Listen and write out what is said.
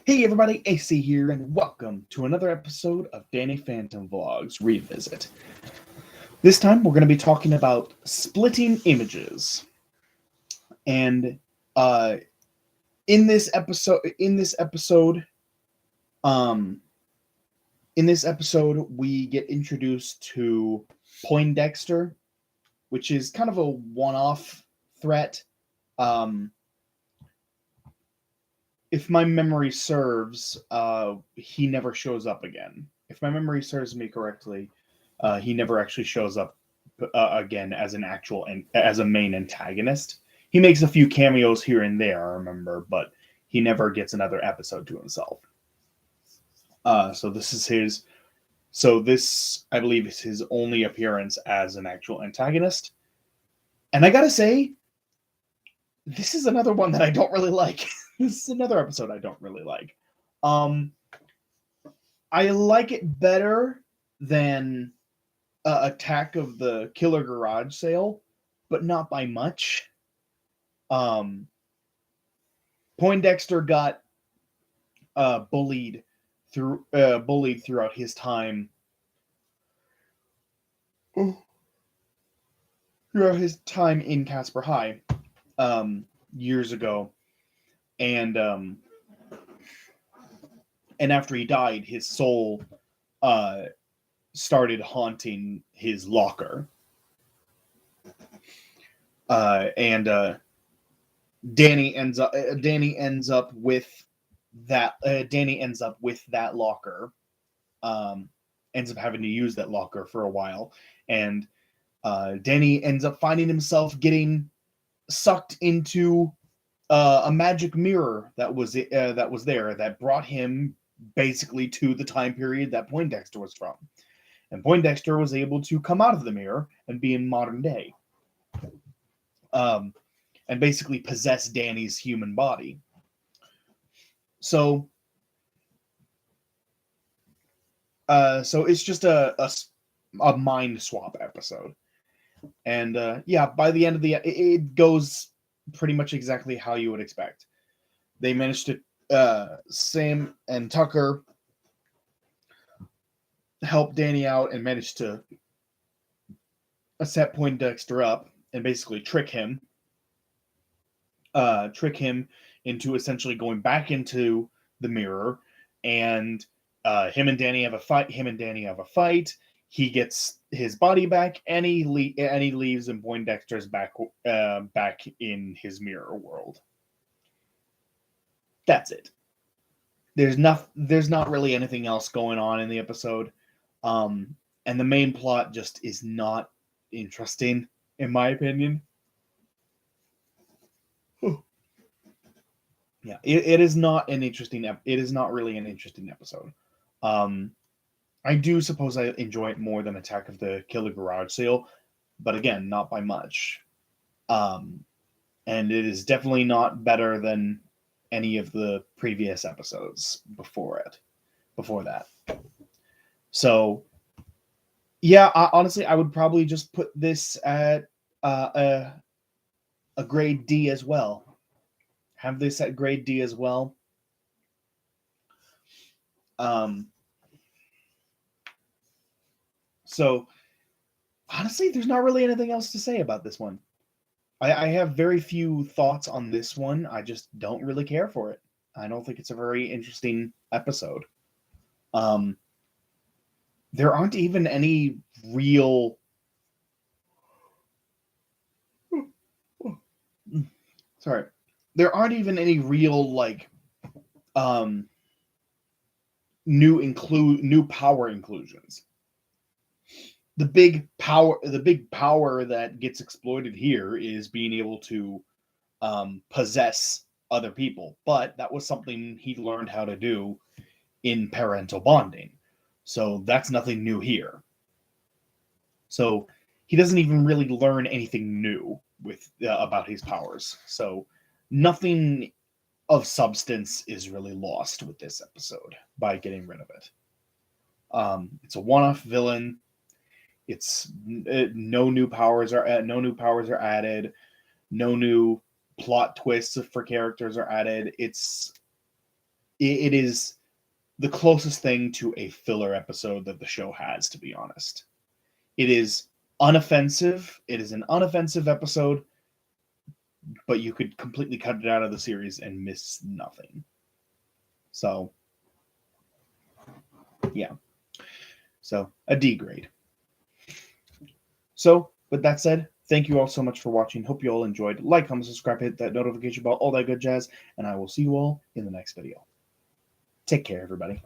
Hey everybody, AC here, and welcome to another episode of Danny Phantom Vlogs Revisit. This time we're going to be talking about splitting images, and uh, um, in this episode, we get introduced to Poindexter, which is kind of a one-off threat. Um, if my memory serves, he never shows up again. If my memory serves me correctly, he never actually shows up again as an actual and as a main antagonist. He makes a few cameos here and there, I remember, but he never gets another episode to himself. So this is his. So this, I believe, is his only appearance as an actual antagonist. And I gotta say, this is another one that I don't really like. This is another episode I don't really like. Um, I like it better than Attack of the Killer Garage Sale, but not by much. Um, Poindexter got bullied throughout his time. Throughout his time in Casper High, years ago, and after he died, his soul started haunting his locker. And Danny ends up with that. Danny ends up with that locker. Ends up having to use that locker for a while, and Danny ends up finding himself getting sucked into a magic mirror that was there that brought him basically to the time period that Poindexter was from. And Poindexter was able to come out of the mirror and be in modern day. And basically possess Danny's human body. So it's just a mind swap episode. And by the end of it goes pretty much exactly how you would expect. They managed to Sam and Tucker help Danny out and managed to set Poindexter up and basically trick him into essentially going back into the mirror, and him and Danny have a fight. He gets his body back, and he leaves, and Poindexter's back in his mirror world. That's it. There's not really anything else going on in the episode, and the main plot just is not interesting, in my opinion. Yeah, it is not an interesting. It is not really an interesting episode. I do suppose I enjoy it more than Attack of the Killer Garage Sale, but again, not by much. And it is definitely not better than any of the previous episodes before that. So, yeah, honestly, I would probably just put this at a grade D as well. Have this at grade D as well. So, honestly, there's not really anything else to say about this one. I have very few thoughts on this one. I just don't really care for it. I don't think it's a very interesting episode. There aren't even any real... Sorry. There aren't even any real, new power inclusions. The big power that gets exploited here is being able to possess other people, but that was something he learned how to do in parental bonding, so that's nothing new here. So he doesn't even really learn anything new with about his powers, so nothing of substance is really lost with this episode by getting rid of it. It's a one-off villain. It's no new powers are added. No new plot twists for characters are added. It's it is the closest thing to a filler episode that the show has, to be honest. It is unoffensive. It is an unoffensive episode, but you could completely cut it out of the series and miss nothing. So, yeah. So, a D grade. So, with that said, thank you all so much for watching. Hope you all enjoyed. Like, comment, subscribe, hit that notification bell, all that good jazz, and I will see you all in the next video. Take care, everybody.